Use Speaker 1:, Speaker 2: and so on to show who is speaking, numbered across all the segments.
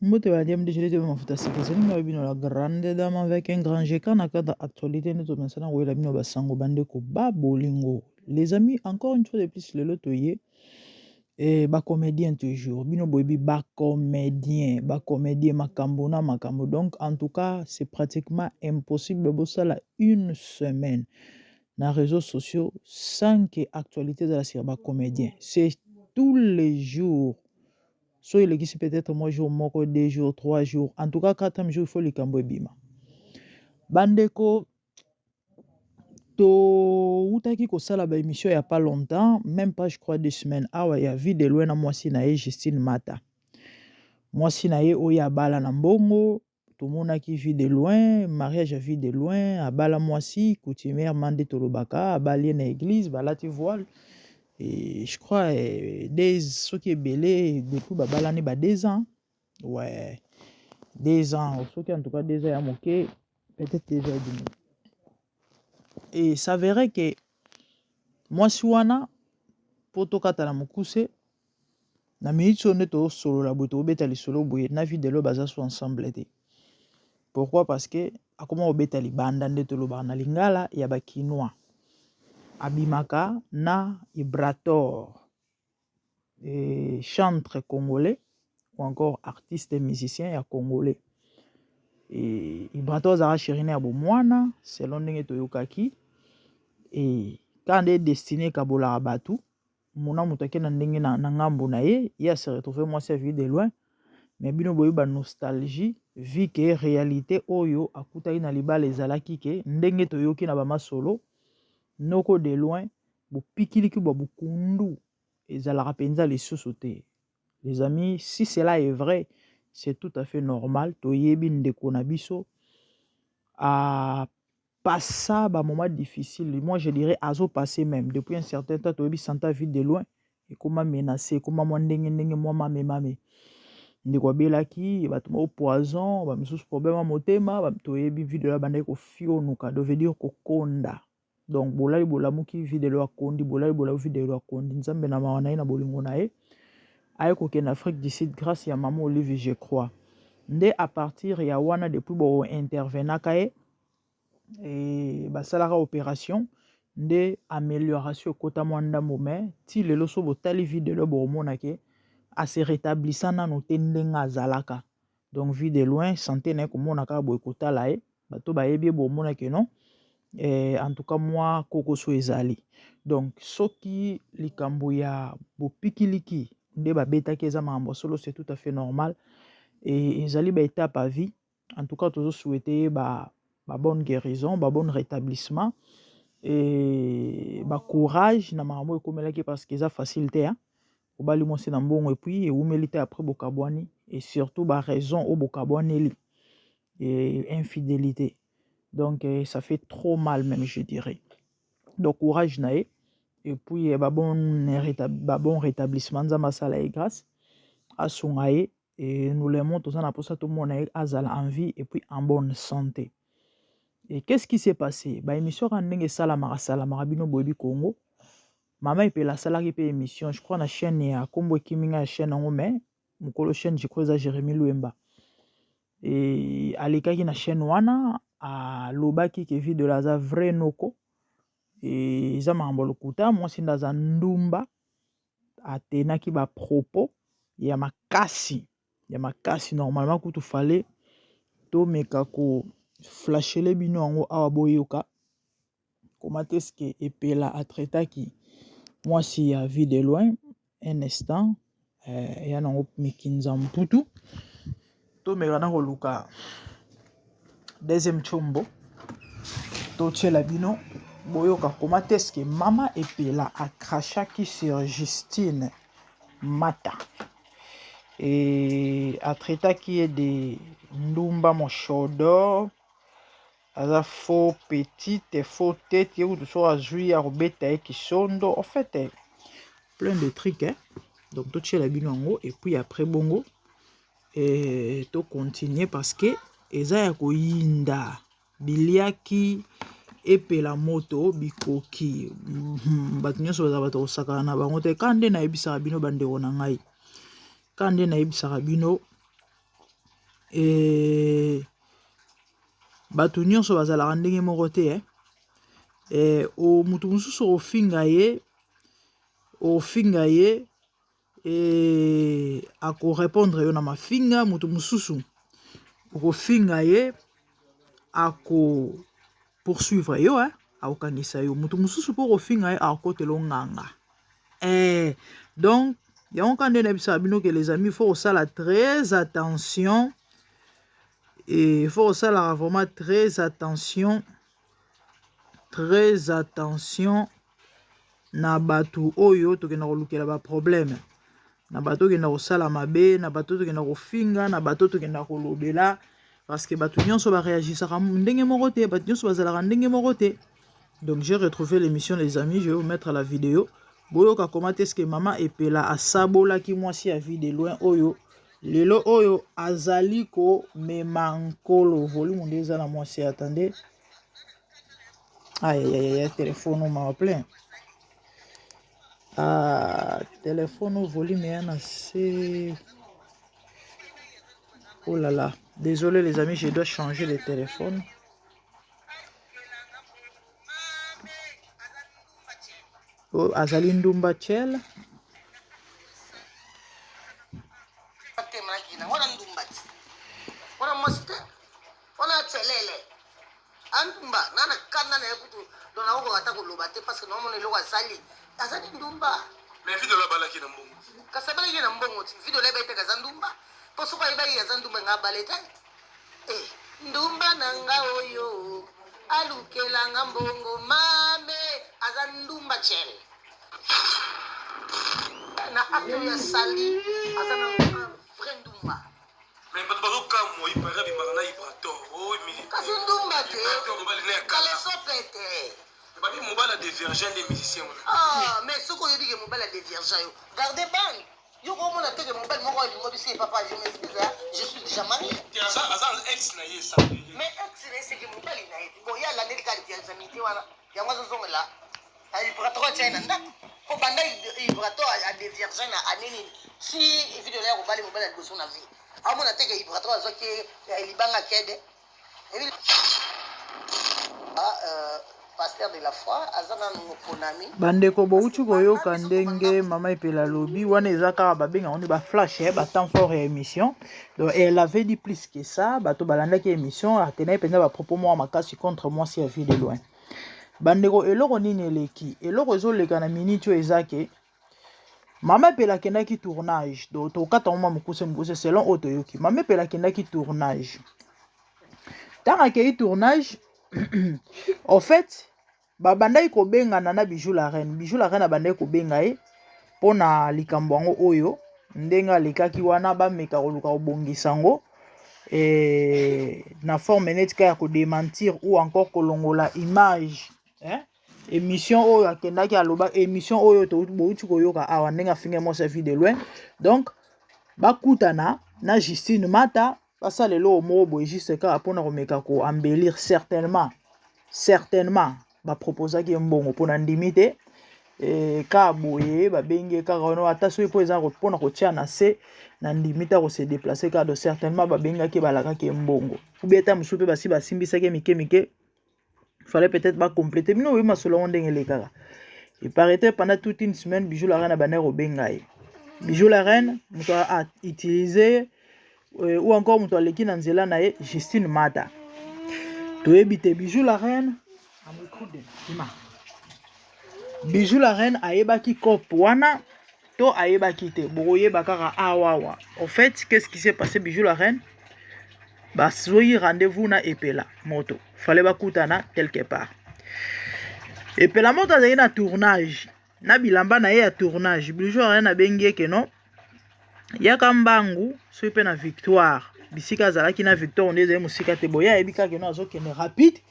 Speaker 1: Mbote ba diam déjeuner de mafuta sikazani nga bino la grande dame avec un grand G quand cadre actualité nous maintenant oui la bino basango bande ko ba bolingo. Les amis, encore une fois de plus le lotoyer et ba comédien toujours bino boyebi ba comédien makambo na makambo. Donc en tout cas c'est pratiquement impossible de ça la une semaine dans les réseaux sociaux sans que actualité de la série ba comédien. C'est tous les jours. So il existe peut-être moi jour, moko 2 jours, 3 jours. En tout cas, 4e jour, il faut le cambo bima. Bandeko, to utaki ko sala ba émission il y a pas longtemps, même pas je crois 2 semaines. Ah ouais, il y a vu de loin na moi si na Justine Mata. Moi si na oya bala na mbongo, tout monde a qui vit de loin, mariage a vu de loin, a bala moi si coutumière mande tolobaka, a balé na église, balati voile. Et je crois, ceux qui est belé, depuis babalani 2 ans. Ouais, 2 ans. Ceux qui en tout cas 2 ans, ok, peut-être 2 ans et demi. Et ça verrait que moi, si wana, poto kata na mukuse, na minute on est au solo la boîte, au bétali solo bouye, na vie de l'eau baza soit ensemble. Pourquoi? Parce que, à comment au bétali banda de tolo barna lingala, yaba kinois. Abimaka na Ibrator. Et chantre congolais ou encore artiste et musicien ya congolais. Et Ibrator zara chérine ya bomwana selon ndenge toyokaki et quand est destiné kabola abatu mona mutake na ndenge na ngambo na ye ya se retrouver moi sa vie de loin mais bino boyo ba nostalgie vie que réalité oyo akutaki na libala ezalaki ke ndenge toyoki na ba masolo noko de loin bo pikiliki bo bukundu ezalaka penza lisusu te. Les amis, si cela est vrai, c'est tout à fait normal. Toyebi ndeko na biso à passer un moment difficile. Moi, je dirais azo passer même. Depuis un certain temps, toyebi santa vie de loin. Et comment menacer, comment moi ndenge moi mame. Ndeko belaki, batuma au poison, ba misus problème motema, ba toyebi vie de la bande ko fionuka, ça veut dire ko konda. Donc bolali bolamuki vie de la kondi, bolali bolamu vie de la kondi. Nzambe na mawana na bolingo na ye. En Afrique du Sud grâce à maman Olivier je crois ndé à partir ya wana depuis bo intervenant kae et basalara opération ndé amélioration kota mwanda momé ti lelo so botali vidéo bo monake a se rétablissant na no tendenga zalaka donc vie de loin santé na ko monaka bo kota la e bato ba yebi bo monake non et en tout cas moi koko so ezali donc soki likambo ya bo pikiliki nde babetaki eza makambo solo c'est tout à fait normal et ezali ba étape à vie en tout cas toujours souhaiter ba bonne guérison ba bon rétablissement et ba courage na makambo ekomelaki parce que eza facilité hein obali mwasi na mbongo et puis eumeli te après bokabwani et surtout ba raison au bokabwaneli et infidélité donc ça fait trop mal même je dirais donc courage nae et puis bon rétablissement nzamba sala et grâce à son aïe et nous les montrons ça pour ça tout le monde azala en vie et puis en bonne santé. Et qu'est-ce qui s'est passé? Bah émission randenge sala bino boyebi Congo. Maman et la salarié pe émission je crois na chaîne ya Kombo Kiminga chaîne en mais mukolo chaîne je crois à Jérémy Louemba. Et alikaki na chaîne wana a lobaki ke vie de la vrai noko et za mambo lokuta moi sindaza ndumba atenaki ba propos ya makasi normalement kutu fallait to meka ko flashele bino yango awa boyoka comment est-ce que epela atretaki moi si ya vie de loin un instant ya nango mikinza mputu to meka na koluka deuxième chombo to tchela bino boyoka comment est-ce que mama epela akrachaki sur Justine Mata et a traité qui est de Ndumba Moshodo aza faux petite et faux tête ou tout ça jouer à robeta et qui sondo en fait plein de trucs hein donc tout chez la binongo et puis après bongo et to continuer parce que eza ya koyinda biliaki epela moto bikoki bato nyonso baza bato kosakana na bango te kande na yebisaka bino bandeko na ngai kande na yebisaka bino bato nyonso bazalaka ndenge moko te o mutu mosusu ofinga ye akorépondre yo na mafinga, mutu mosusu okofinga ye poursuivre yo akokangisa yo, mutu mosusu mpo kofinga ye akokotela nganga. Donc yango kande na bisaka bino ke les amis, faut osala très attention, et il faut osala vraiment très attention na bato oyo tokenda kolukela ba problème, na bato tokenda kosala mabe, na bato tokenda kofinga, na bato tokenda kolobela, parce que bato nyonso baréagisaka ndenge moko te, bato nyonso bazalaka ndenge moko te. Donc j'ai retrouvé l'émission les amis, je vais vous mettre la vidéo. Boyoka comment est-ce que maman epela asabola ki mwasi ya vie de loin oyo lelo oyo azali ko memankolo volume ndeza na mwasi. Attendez, aïe téléphone m'a appelé, téléphone volume yana c'est, oh là là, désolé les amis, je dois changer de téléphone. Oh, azali ndumba chel
Speaker 2: andumba nana kanda na ekutu dona oko kata koloba te parce que non mona eloko asali azali ndumba mais video la balaki na mbongo kasabala ye na mbongo ti video la baita kaza ndumba poso kwa ibai ya ndumba nga baleta ndumba nanga oyo alukela nga mbongo mame aza ndumba chel na acte ya sali aza na vrai ndumba. Mais pas de cas, moi, il paraît que Marana il va tort. Kasi ndumba te. Kale sopete. Pas de mobile de virgin des musiciens. Mais ce qu'on dit que mobile de virgin. Gardez ban. Yo comment on a que mobile moi il m'a dit papa je m'excuse je suis déjà marié. Tu as un ex na yesa. Mais ex c'est que mobile na yesa. Bon ya la nel ka virgin miti wana. Ya mwa zo là. Il pourra trop tena nda. Ko banda il pourra trop à des virgins à nini. Si vidéo là on va les mobile de son avis. Amona teke ibrato azoki libanga kede pasteur de la foi azana mokonami
Speaker 1: bandeko bouti koyoka ndenge mama epela lobi wana eza kaka babenga on ba flash ba temps fort ya émission. Donc elle avait dit plus que ça, bato balandaki émission atenai penza ba propos moi makasi contre moi si ya vie de loin. Bandeko eloko nini eleki eloko ezoleka na minute ezake mama epela kendaki tournage, donc tokata moma mokuse selon otoyoki. Mama epela kendaki tournage, tant akei tournage en fait babandaki kobengana na Bijou la reine abandaki kobenga ye mpona likambo yango oyo ndenge alekaki wana bameka koluka kobongisa yango na forme neti ka ya kodementir ou encore kolongola image émission oyo akendaki aloba émission oyo bouti koyoka awa ndenge afinga mwasi vie de loin. Donc bakutana na Justine Mata basala lelo moko boye juste kaka mpona komeka koembellir certainement baproposaki mbongo mpona ndimi te ka boye babenge kaka wana ata soki mpo eza mpona kotia na se na ndimi ta kose déplacer kaka do certainement babengaki balakaki mbongo oubien ta mosusu mpe basi basimbisaki mike fallait peut-être pas compléter mais oui ma solo ndenge le kaka. Il paraît pendant toute une semaine Bijou la reine a bané robengaï. Bijou la reine muto a utilisé ou encore muto leki na nzela na ye Justine Mata. To ebite Bijou la reine a micro de ima. Bijou la reine a yebaki kop wana to a yebaki te boye bakara awawa. En fait, qu'est-ce qui s'est passé Bijou la reine? Bah soyez rendez-vous na epela moto. Fallait bakutana quelque part. Epela moto azali na tournage. Na bilamba na ye ya tournage. Bijou la reine a bengi ke non. Yaka mbangu soki pe na victoire. Bisika azalaki na victoire on ezali musika te boya ebika ke non azokende rapide.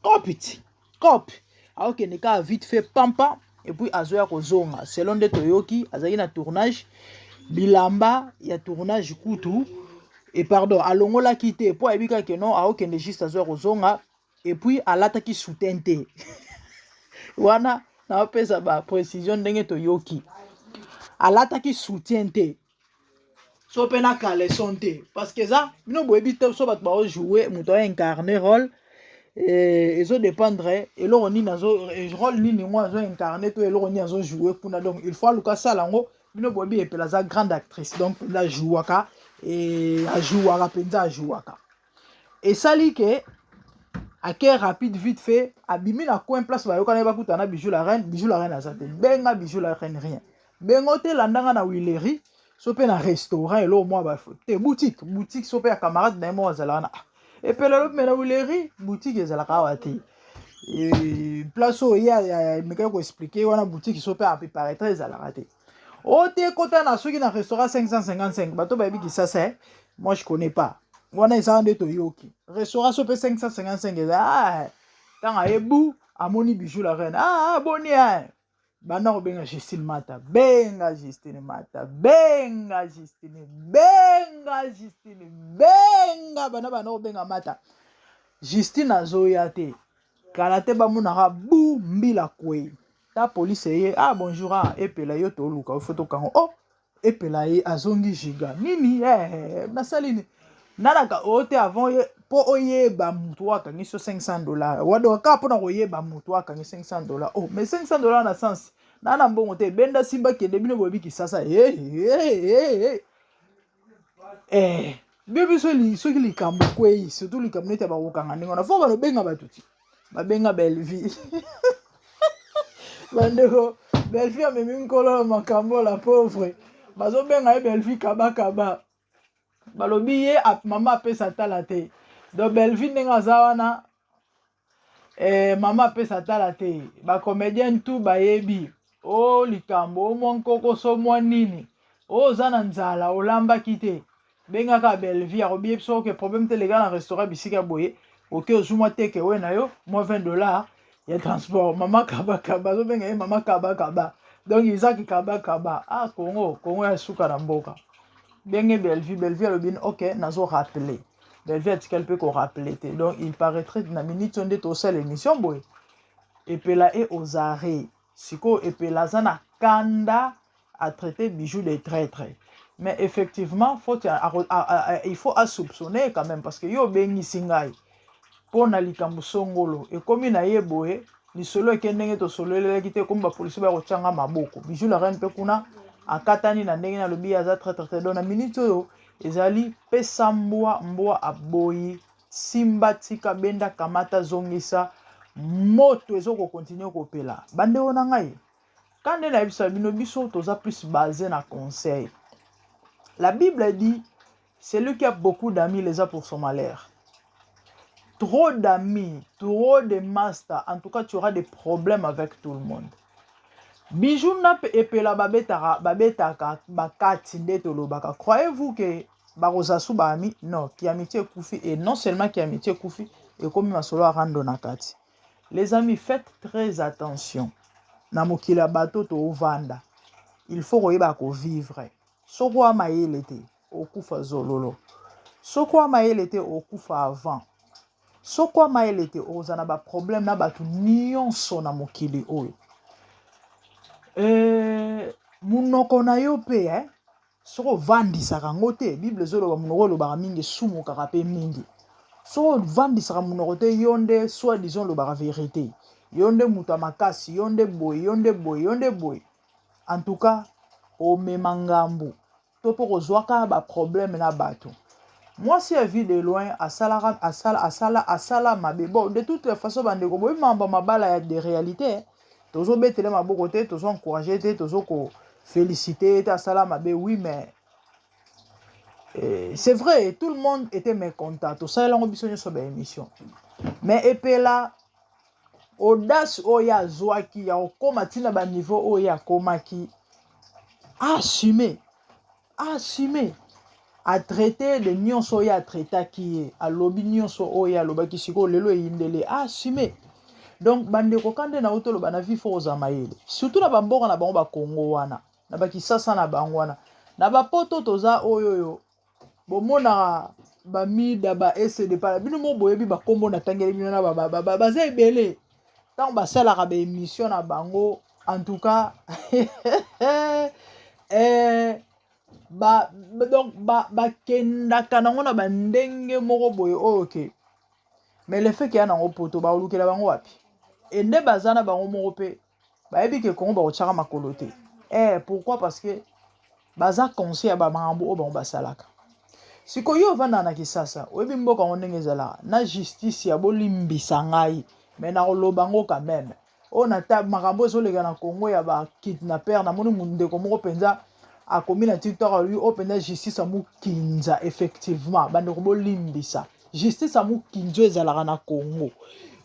Speaker 1: Cop. Aokende ka vite fait pampa et puis azoya kozonga. Selon de toyoki azali na tournage. Bilamba ya tournage kutu. Et pardon, alongola quitté pour ebika ke non aokende juste azoya kozonga et puis alataki soutente. Wana na pesa ba précision ndenge toyoki. Alataki soutente. so pena kale sonte parce que ça bino boyebi te so bato bao jouer moto incarner rôle et eso dépendre et lo ni nazo rôle ni moi azo incarner to et lo ni azo jouer kuna donc il faut luka sala ngo bino boyebi epela za grande actrice donc la jouaka et a jouaka penza a jouaka et sali que à quel rapide vite fait abimi na coin place ba yokana ba kutana Bijou la reine azate benga Bijou la reine rien bengo te landanga na Willery so pe na restaurant elo moi ba te boutique so pe ya camarade na mo azala na et pe le me na Willery boutique ezala ka wati et place o ya me ko expliquer wana boutique so pe a préparer très ezala raté o te kota na soki na restaurant 555 bato ba bi ki ça c'est moi je connais pas wana eza nde toyoki restaurant so pe 555 eza tanga ebu amoni Bijou la reine boni bana ko benga Justine Mata benga Justine bana ko benga Mata Justine azoya te kala te bamonaka bu mbila kwe ta police ye bonjour epela yo toluka o photo kango epela ye azongi giga nini nasalini nanaka ote avant po oyeba mutu akangi so $500 wado ka pona koyeba mutu akangi $500 mais $500 na sens nana mbongo te benda simba kende bino bobi kisasa bibi so ki likambo kwei surtout likambo nete ba kokanga ningo na fo ba benga batuti ba benga Belleville bandeko Belleville amemi nkolo makambo la pauvre bazo benga Belleville kaba balobi ye mama apesa tala te donc Belleville ndenge aza wana mama apesa tala te bacomédien tu bayebi likambo mwa nkoko so mwa nini oza na nzala olambaki te bengaka Belleville akobi biso ke problème te lega na restaurant bisika boye oke ozumwa teke we na yo mwa $20 ya transport mama kaba azobenga ye mama kaba donc izaki kaba Congo ya suka na mboka Bien Belleville alobi ok nazo rappeler Belleville atikali pe ko rappeler te donc il paraîtrait na minute onde to sala émission boy epela aux arrêts siko epela zana kanda a traité Bijou de traître mais effectivement il faut soupçonner quand même parce que yo bengi singai pona likambo songolo e komi na ye boye lisolo ekendenge to sololelaki te komba police ba kochanga maboko Bijou la reine pe kuna akatani na ndenge na lobi aza traître donc na minute oyo ezali pesa mbwa aboyi simba tika benda kamata zongisa moto ezoko continuer kopela bande ona ngai kande na bisa bino biso toza plus basé na conseil. La Bible dit celui qui a beaucoup d'amis les a pour son malheur. Trop d'amis, trop de masters, en tout cas tu auras des problèmes avec tout le monde. Bijou na epela babetaka bakati ndeto lobaka. Croyez-vous que barosasu ba ami? Non, qui amitié koufi et non seulement qui amitié koufi et comme masolo a rando nakati. Les amis, faites très attention. Na mokila bato to ovanda. Il faut koyeba ko vivre. Soko amayele te okufa zololo. Soko amayele te okufa avant. Soko amayele te ozana ba problème na batu nyonso na mokili oyo. Munoko na yo pe soko vandisaka ngo te Bible zoloba munoko lobaka mingi sumu kaka pe mingi. Soko vandisaka munoko te yonde soit disons lobaka vérité. Yonde muta makasi, yonde boy. En tout cas, o memangambu. Topo kozwaka ba problème na bato. Moi si je vis de loin asala mabe. Bon, de toutes les façons bandeko boy mamba mabala ya de réalité. Tozo betele maboko te, tozo encourager te, tozo ko féliciter ta asala mabe oui mais c'est vrai, tout le monde était mécontent. Tout ça lango biso sur ba émission. Mais epela audace oya zwaki ya okoma tina ba niveau oya komaki assumer à traiter de nyonso oya traita ki a lobby nyonso oya lobaki siko lelo yindele assumer. Donc bandeko kande na otolo bana vi fo ozamayele surtout na bamboka na bango ba Congo wana na bakisasa na bango wana na bapoto toza oyoyo bomona ba mida ba SD pa bino mo boyebi ba kombo na tangeli bino na baza ebele tant basalaka ba émission na bango en tout cas donc bakendaka nango na bandenge moko boye oyo ke mais le fait ke ya nango poto baolukela bango wapi ende baza na bango moko mpe bayebi ke kongo bakotiaka makolo te pourquoi parce que baza conseil ya bamakambo oyo bango basalaka sikoyo yo ovanda na kisasa oyebi mboka yango ndenge ezalaka na justice ya bolimbisa ngai me nakoloba ngo quand même oyo nata makambo ezoleka na kongo ya bakidnapper namoni ndeko moko mpenza akomi na tiktok alobi oyo mpenza justice amokinza effectivement bandeko bolimbisa justice amokinza oyo ezalaka na kongo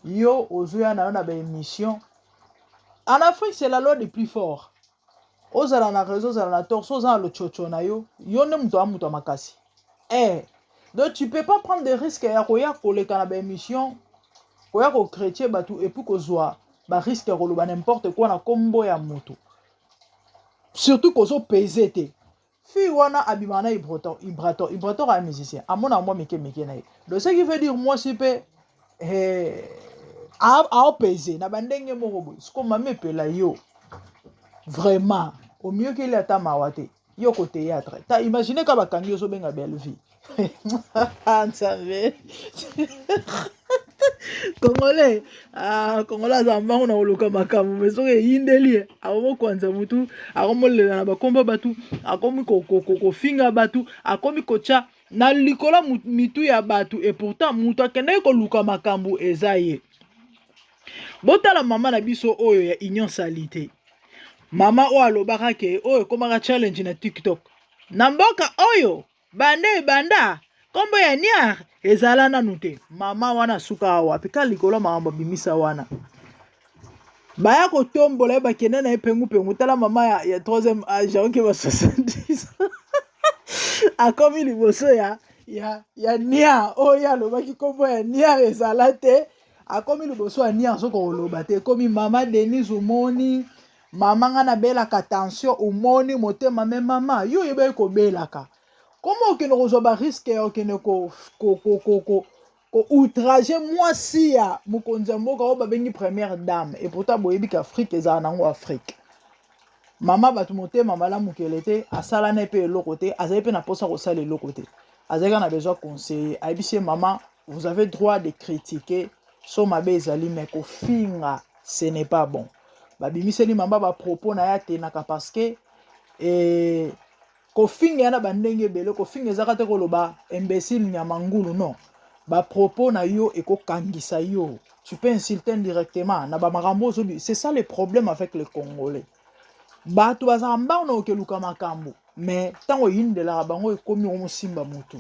Speaker 1: yo ozoya na yo na baémission en Afrique c'est la loi des plus forts ozala na réseau ozala na tort so oza na lochocho na yo yo nde moto ya makasi donc tu peux pas prendre des risques ya koya koleka na baémission koya kokrétie bato et puis kozwa barisque ya koloba n'importe quoi na kombo ya moto surtout kozopese te fi wana abima na ibrator aya musicien amona mwa mike na ye donc ce qui veut dire mwasi mpe aopese na bandenge moko boye siko mama epela yo vraiment au mieux qu'il ata mawa te yo ko théâtre ta imagine ka bakangi yo ozobenga belle vie nzambe congolais aza mbango na koluka makambo mais soki eyindeli akomokwanza mutu akomolela na bakomba batu akomi kofinga batu akomi kotya na likola mitu ya batu et pourtant mutu akendaki koluka makambo eza ye botala mama na biso oyo ya union salite mama oyo alobaka ke oyo ekomaka challenge na tiktok na mboka oyo banda kombo ya niar ezala nanu te mama wana suka wapi ka likolo makambo bimisa wana baya kotombola ye bakende na ye pengu tala mama ya 3e age aoki ba 70 akomi liboso ya niar oyo alobaki kombo ya niar ezala te akomi liboso ya niar soki oloba te ekomi mama Denise omoni mama nga nabelaka tension omoni motema me mama yo yebaki kobelaka komo okende kozwa bariske ya okende outrage mwasi ya mokonzi ya mboka oyo babengi première dame et pourtant boyebi ka Afrique ezala nango Afrique mama bato motema malamukele te asala na mpe eloko te azali mpe na mposa kosala eloko te azalika na besoin conseiller ayebisi ye mama vous avez droit de critiquer so mabe ezali me kofinga ce n'est pas bon babimiseli mama bapropos na ye atenaka parce que kofinga ya na bandenge ebele kofinga ezaka te koloba imbécile nyama ngulu non bapropos na yo ekokangisa yo tu peux insulter indirectement na bamakambo ozobi c'est ça le problème avec les Congolais bato bazaka mbango na okeluka makambo mais ntango oyindelaka bango ekomi omosimba motu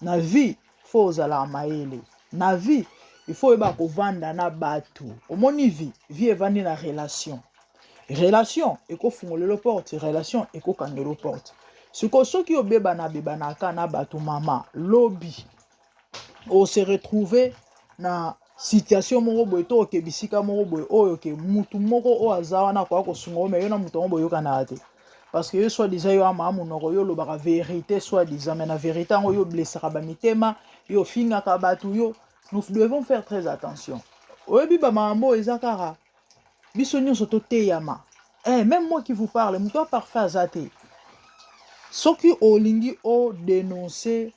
Speaker 1: na vie fo ozalaka mayele na vie il faut yeba kovanda na bato omoni vie evandi na relation ekofungolelo porte relation ekokangelo porte siko soki obebanaka na bato mama lobi se retrouver na situation moko boye to okebisika moko boye oyo ke mutu moko oyo aza wana akoya kosunga o me yo na mutu yango boye oyokanaka te parce que yo soit disant yo ama monoko yo olobaka vérité soit disant mais na vérité yango yo blessaka bamitema yo ofingaka bato yo nous devons faire très attention oyebi bamakambo eza kaka biso nyonso toteyama même moi qui vous parle mutu aparfait aza te soki olingi odénoncer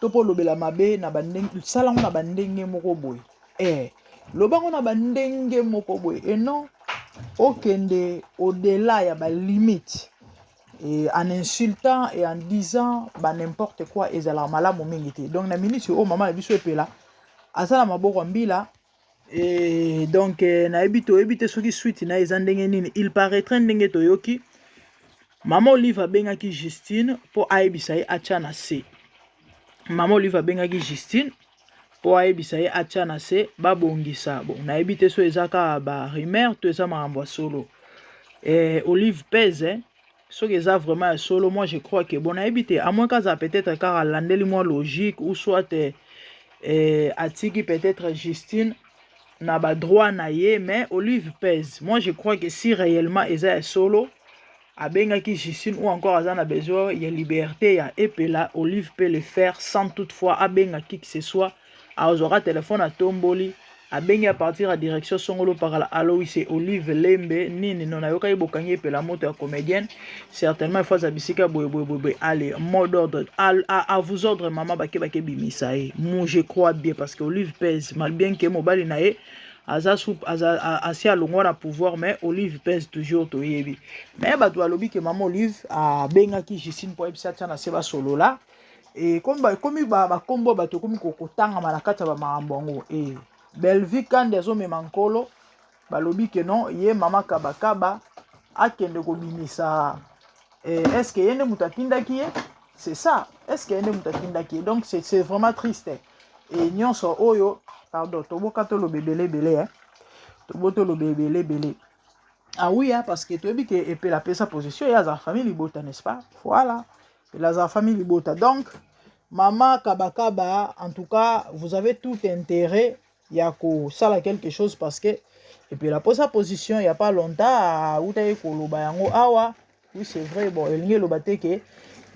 Speaker 1: to po lobela mabe na bandenge salango na bandenge moko boye lobango na bandenge moko boye et non okende au-delà ya ba limite et en insultant et en disant n'importe quoi ezala malamu mingi te donc na minute o mama na biso epela asala maboko mbila et donc na ebite soki suite na eza ndenge nini il paraîtrait ndenge toyoki mama Olive abengaki Justine po ayebisa ye atia na se mama Olive abengaki Justine po ayebisa ye atia na se babongisa bon nayebi te so eza kaka barumeur to eza makambo ya solo Olive pèse soki eza vraiment ya solo moi je crois que bon nayebi te à moins kaza peut-être kaka landeli mwa logique ou soit atiki peut-être Justine na ba droit na ye mais Olive pèse moi je crois que si réellement eza ya solo abengaki Justine ou encore aza na besoin ya liberté ya epela Olive peut le faire sans toutefois abenga qui que ce soit azora téléphone à tomboli abengi à partir à direction songolo par la allo c'est Olive Lembe nini non ayoka ibokangi pela moto ya comédienne certainement il faut zabisika boy allez mot d'ordre à vous ordre maman bake bimisa moi je crois bien parce que Olive pèse mal bien que mobali nae aza asi alongwa na pouvoir mais Olive pèse toujours toyebi mais bato alobi que maman Olive abengaki Justine pour ebisa tana seba solo là et comme ba kombo bato komi kokotanga malakata ba marambo et Bellevue quand des hommes mankolo balobi que non ye mama kabakaba akende kobimisa est-ce que yende mutatindaki c'est ça est-ce que yende mutatindaki donc c'est vraiment triste et nyonso oyo pardon toboka to lo bebele belé toboto lo bebele belé ah oui parce que tu dis que et puis la sa position il y a sa famille libota n'est-ce pas voilà il a sa famille libota donc mama kabakaba en tout cas vous avez tout intérêt Yako ça là quelque chose parce que et puis la sa position il y a pas longtemps où t'as koloba yango awa oui c'est vrai bon il y a le que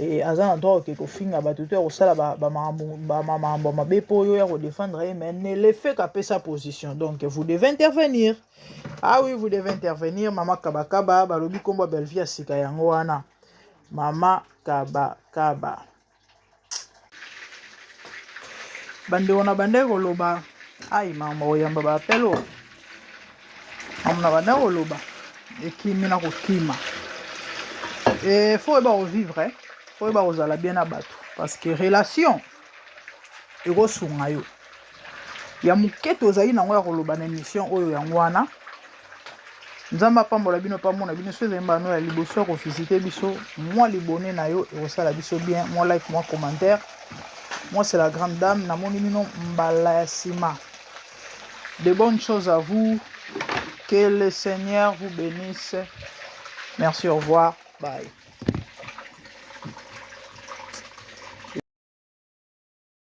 Speaker 1: et azan droit que ko finga batuteur au sala ba ma bepo yo ya ko défendre mais ne le fait qu'à sa position donc vous devez intervenir ah oui vous devez intervenir mama kabakaba balobi kombo Bellevue sika yango wana mama kabakaba bande ona bande koloba ai mama oyamba ba pelo amna banda koloba ekimi na kokima et faut ba revivre faut ba ozala bien na bato parce que relation ego sunga yo ya muketo ozali nango ya koloba na émission oyo yango wana nzamba pambola bino pamona bino so zemba no ya liboso ko visiter biso moi libonné na yo et osala biso bien moi like moi commentaire moi c'est la grande dame na moni mino mbala ya sima. De bonnes choses à vous. Que le Seigneur vous bénisse. Merci, au revoir. Bye.